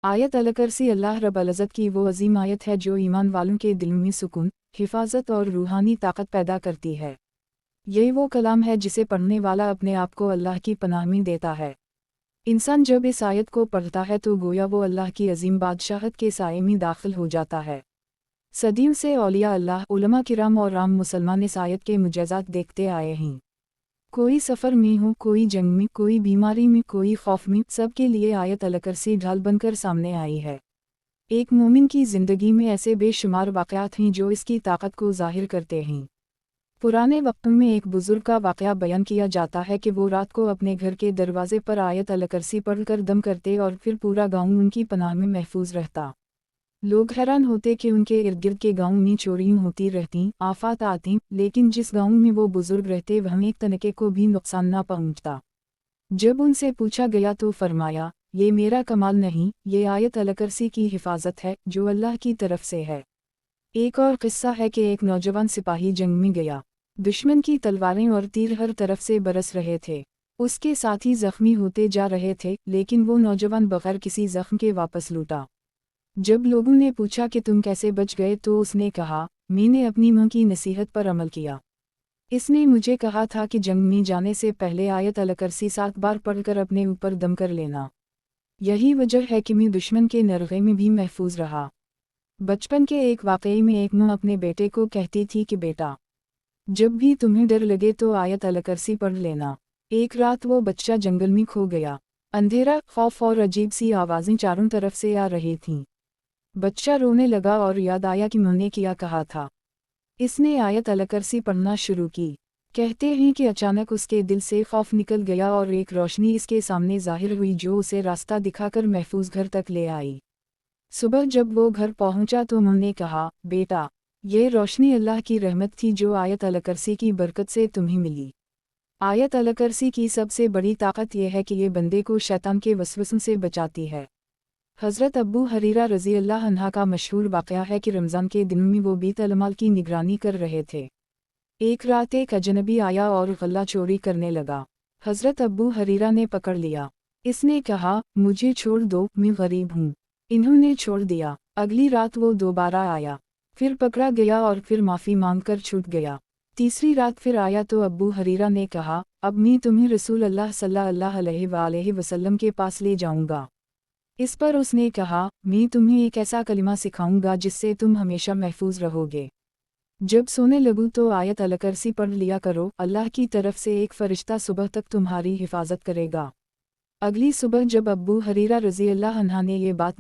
आयत अल-कुर्सी अल्लाह रब्बुल इज़्ज़त की वो अजीम आयत है जो ईमान वालों के दिलों में सुकून, हिफाजत और रूहानी ताकत पैदा करती है। यही वो कलाम है जिसे पढ़ने वाला अपने आप को अल्लाह की पनाह में देता है। इंसान जब इस आयत को पढ़ता है तो गोया वो अल्लाह की अजीम बादशाहत के साए में दाखिल हो जाता है। सदियों से औलिया अल्लाह, उलमा किराम और आम मुसलमान इस आयत के मुजज़ात देखते आए हैं। कोई सफ़र में हो, कोई जंग में, कोई बीमारी में, कोई खौफ में, सब के लिए आयत अल-कुर्सी ढाल बनकर सामने आई है। एक मोमिन की ज़िंदगी में ऐसे बेशुमार वाक़यात हैं जो इसकी ताकत को ज़ाहिर करते हैं। पुराने वक्तों में एक बुज़ुर्ग का वाक़या बयान किया जाता है कि वो रात को अपने घर के दरवाज़े पर आयत अल-कुर्सी पढ़कर दम करते और फिर पूरा गाँव उनकी पनाह में महफूज रहता। लोग हैरान होते कि उनके इर्द गिर्द के गाँव में चोरियां होती रहतीं, आफात आतीं, लेकिन जिस गाँव में वो बुज़ुर्ग रहते वहाँ एक तनके को भी नुकसान न पहुँचता। जब उनसे पूछा गया तो फरमाया, ये मेरा कमाल नहीं, ये आयत अल-कुर्सी की हिफाजत है जो अल्लाह की तरफ से है। एक और किस्सा है कि एक नौजवान सिपाही जंग में गया। दुश्मन की तलवारें और तीर हर तरफ से बरस रहे थे। उसके साथी जख्मी होते जा रहे थे, लेकिन वो नौजवान बगैर किसी जख्म के वापस लौटा। जब लोगों ने पूछा कि तुम कैसे बच गए तो उसने कहा, मैंने अपनी मां की नसीहत पर अमल किया। इसने मुझे कहा था कि जंग में जाने से पहले आयत अल-कुर्सी 7 बार पढ़कर अपने ऊपर दम कर लेना। यही वजह है कि मैं दुश्मन के नरगे में भी महफूज रहा। बचपन के एक वाक़ये में एक मां अपने बेटे को कहती थी कि बेटा, जब भी तुम्हें डर लगे तो आयत अल-कुर्सी पढ़ लेना। एक रात वो बच्चा जंगल में खो गया। अंधेरा, खौफ और अजीब सी आवाज़ें चारों तरफ से आ रही थीं। बच्चा रोने लगा और याद आया कि मैंने क्या कहा था। इसने आयत अल-कुर्सी पढ़ना शुरू की। कहते हैं कि अचानक उसके दिल से खौफ निकल गया और एक रोशनी इसके सामने ज़ाहिर हुई जो उसे रास्ता दिखाकर महफूज घर तक ले आई। सुबह जब वो घर पहुंचा तो मैंने कहा, बेटा, ये रोशनी अल्लाह की रहमत थी जो आयत अल-कुर्सी की बरकत से तुम्हें मिली। आयत अल-कुर्सी की सबसे बड़ी ताकत यह है कि ये बंदे को शैतान के वसवसों से बचाती है। हज़रत अबू हरीरा रज़ी अल्लाह अन्हा का मशहूर वाक़या है कि रमज़ान के दिन में वो बैतुल-माल की निगरानी कर रहे थे। एक रात एक अजनबी आया और गल्ला चोरी करने लगा। हज़रत अबू हरीरा ने पकड़ लिया। इसने कहा, मुझे छोड़ दो, मैं गरीब हूँ। इन्होंने छोड़ दिया। अगली रात वो दोबारा आया, फिर पकड़ा गया और फिर माफ़ी मांगकर छूट गया। तीसरी रात फिर आया तो अबू हरीरा ने कहा, अब मैं तुम्हें रसूल अल्लाह सल्लल्लाहु अलैहि वसल्लम के पास ले जाऊँगा। इस पर उसने कहा, मैं तुम्हें एक ऐसा कलिमा सिखाऊंगा जिससे तुम हमेशा महफूज रहोगे। जब सोने लगूं तो आयत अल-कुर्सी पढ़ लिया करो, अल्लाह की तरफ से एक फरिश्ता सुबह तक तुम्हारी हिफाजत करेगा। अगली सुबह जब अबू हरीरा रज़ी अल्लाह अन्हा ने ये बात